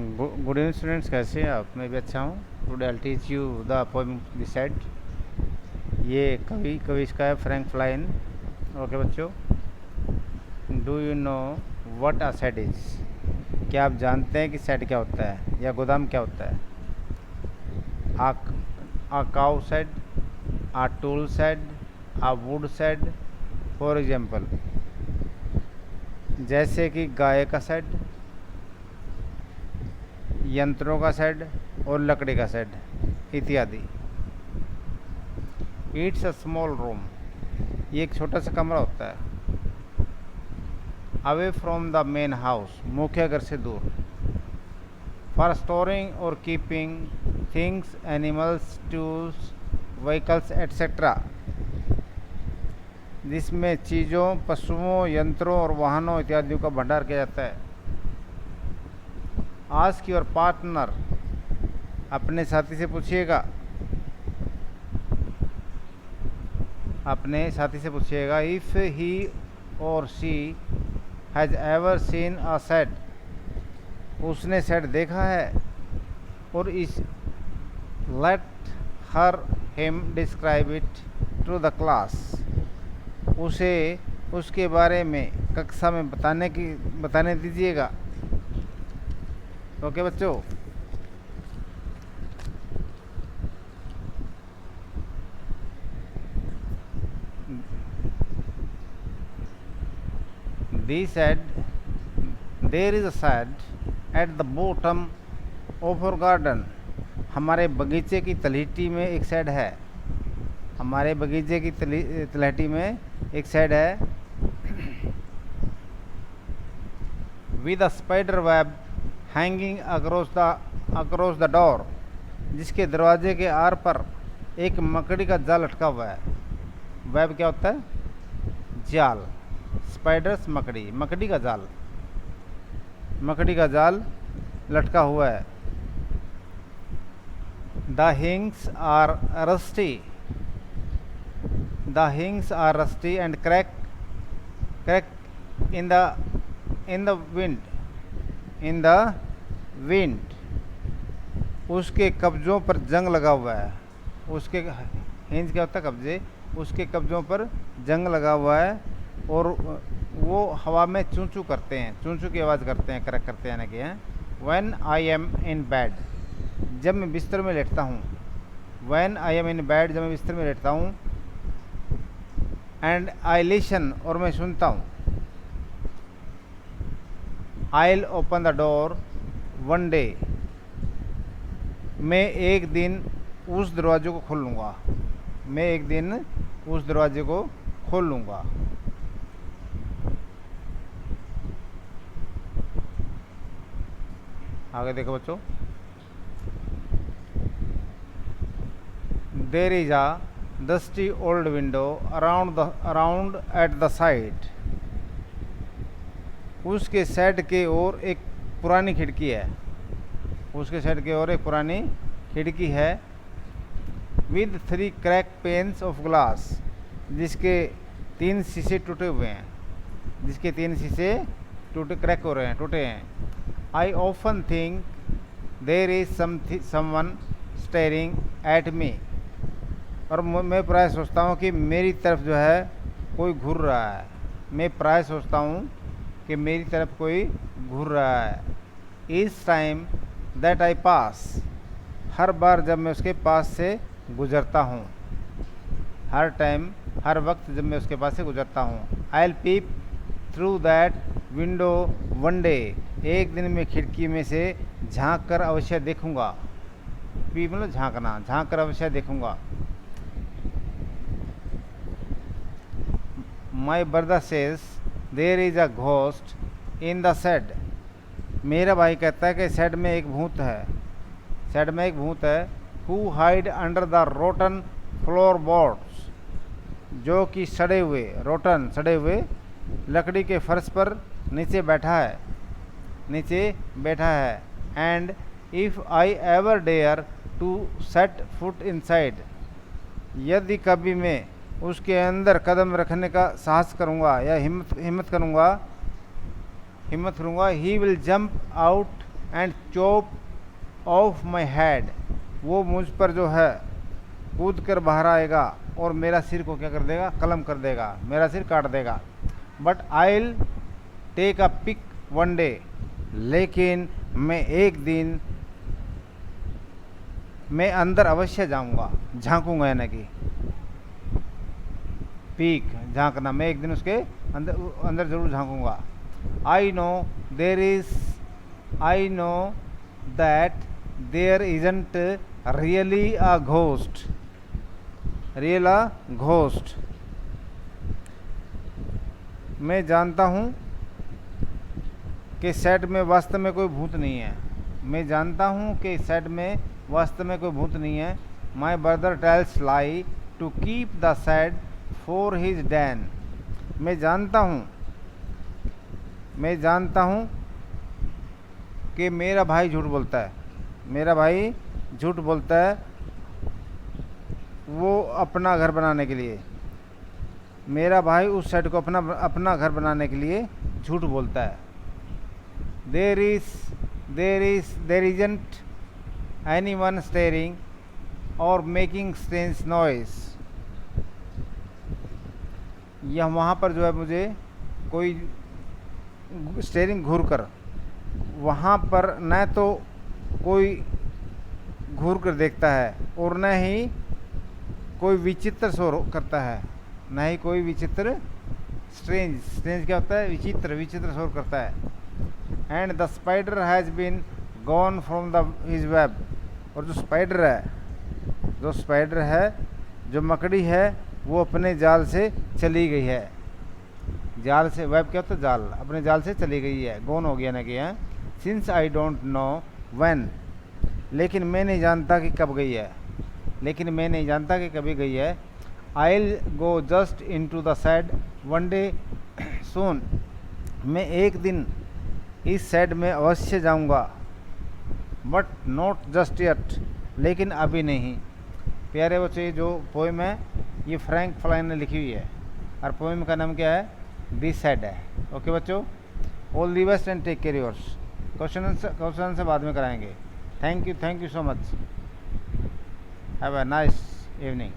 Good evening students, कैसे हैं आप? मैं भी अच्छा हूँ। Today I teach you the poem the said. ये कवि कवि इसका है फ्रैंक फ्लाइन। ओके बच्चों, do you know what a said is? क्या आप जानते हैं कि सेड क्या होता है या गोदाम क्या होता है? A cow shed, a tool shed, a wood shed. For example, जैसे कि गाय का सेड, यंत्रों का शेड और लकड़ी का शेड इत्यादि। इट्स अ स्मॉल रूम, ये एक छोटा सा कमरा होता है। Away from the main house, मुख्य घर से दूर। फॉर स्टोरिंग और keeping things, animals, tools, vehicles etcetera, जिसमें चीज़ों, पशुओं, यंत्रों और वाहनों इत्यादि का भंडार किया जाता है। आस्क योर पार्टनर, अपने साथी से पूछिएगा, अपने साथी से पूछिएगा, इफ़ ही और she has ever seen a shed, उसने सेड देखा है। और इस let her him describe it to the class, उसे उसके बारे में कक्षा में बताने दीजिएगा। ओके बच्चों, they said there is a shed at the bottom of our garden, हमारे बगीचे की तलहटी में एक शेड है। हमारे बगीचे की तलहटी में एक शेड है। With a spider web hanging across the door, जिसके दरवाजे के आर पर एक मकड़ी का जाल लटका हुआ है। वेब क्या होता है? जाल। स्पाइडर्स मकड़ी, मकड़ी का जाल, मकड़ी का जाल लटका हुआ है। The hinges are rusty, the hinges are rusty and crack in the wind, उसके कब्जों पर जंग लगा हुआ है। उसके हिंज क्या होता है? कब्जे। उसके कब्जों पर जंग लगा हुआ है और वो हवा में चूं चूं करते हैं, चूं चूं की आवाज़ करते हैं, क्रैक करते हैं ना कि हैं। When I am in bed, जब मैं बिस्तर में लेटता हूँ। When I am in bed, जब मैं बिस्तर में लेटता हूँ। एंड आई लिसन, और मैं सुनता हूँ। I'll open the door one day, मैं एक दिन उस दरवाजे को खोल लूँगा। मैं एक दिन उस दरवाजे को खोल लूँगा। आगे देखो बच्चों, there is a dusty old window around at the side, उसके साइड के ओर एक पुरानी खिड़की है। उसके साइड के ओर एक पुरानी खिड़की है। With 3 crack pains of glass, जिसके 3 शीशे टूटे हुए हैं। जिसके 3 शीशे क्रैक हो रहे हैं, टूटे हैं। I often think there is someone staring at me, और मैं प्राय सोचता हूँ कि मेरी तरफ जो है कोई घूर रहा है। मैं प्राय सोचता हूँ कि मेरी तरफ कोई घूर रहा है। इस टाइम दैट आई पास, हर बार जब मैं उसके पास से गुजरता हूँ। हर टाइम, हर वक्त जब मैं उसके पास से गुजरता हूँ। I will pep through that window one day, एक दिन मैं खिड़की में से झांक कर अवश्य देखूँगा। पीप मतलब झांकना, झांक कर अवश्य देखूँगा। My brother says there is a ghost in the shed, मेरा भाई कहता है कि शेड में एक भूत है। शेड में एक भूत है। Who hide under the rotten floor boards, जो कि सड़े हुए लकड़ी के फर्श पर नीचे बैठा है। And if I ever dare to set foot inside, यदि कभी मैं उसके अंदर कदम रखने का साहस करूँगा या हिम्मत करूँगा, he will jump out and chop of my head, वो मुझ पर जो है कूद कर बाहर आएगा और मेरा सिर को क्या कर देगा, कलम कर देगा, मेरा सिर काट देगा। But I will take a peek one day, लेकिन मैं एक दिन मैं अंदर अवश्य जाऊंगा, झांकूंगा, यानी कि पीक झांकना, मैं एक दिन उसके अंदर अंदर जरूर झांकूंगा। I know that there isn't really a ghost, real a ghost, मैं जानता हूँ कि सेट में वास्तव में कोई भूत नहीं है, मैं जानता हूँ कि सेट में वास्तव में कोई भूत नहीं है। My brother tells lie to keep the shed for his den, मैं जानता हूँ कि मेरा भाई झूठ बोलता है, मेरा भाई झूठ बोलता है वो अपना घर बनाने के लिए, मेरा भाई उस सेट को अपना घर बनाने के लिए झूठ बोलता है। देर इजंट एनी वन स्टेरिंग और मेकिंग स्ट्रेंज नॉइस, यह वहाँ पर जो है मुझे कोई स्टेरिंग घूर कर, वहाँ पर न तो कोई घूर कर देखता है और न ही कोई विचित्र शोर करता है, न ही कोई विचित्र, स्ट्रेंज क्या होता है, विचित्र शोर करता है। And the spider has been gone from the his web, और जो स्पाइडर है, जो मकड़ी है, वो अपने जाल से चली गई है। जाल से, वेब क्या होता है, जाल, अपने जाल से चली गई है, गॉन हो गया ना कि है। Since I don't know when, लेकिन मैं नहीं जानता कि कब गई है, लेकिन मैं नहीं जानता कि कभी गई है। I will go just into the shed one day soon, मैं एक दिन इस सेड में अवश्य जाऊंगा। बट नॉट जस्ट येट, लेकिन अभी नहीं। प्यारे बच्चों, ये जो पोइम है ये फ्रैंक फ्लाइन ने लिखी हुई है, और पोइम का नाम क्या है, दी सेड है। ओके बच्चों, all the best and take care yours. Question से बाद में कराएंगे। Thank you so much, have a nice evening.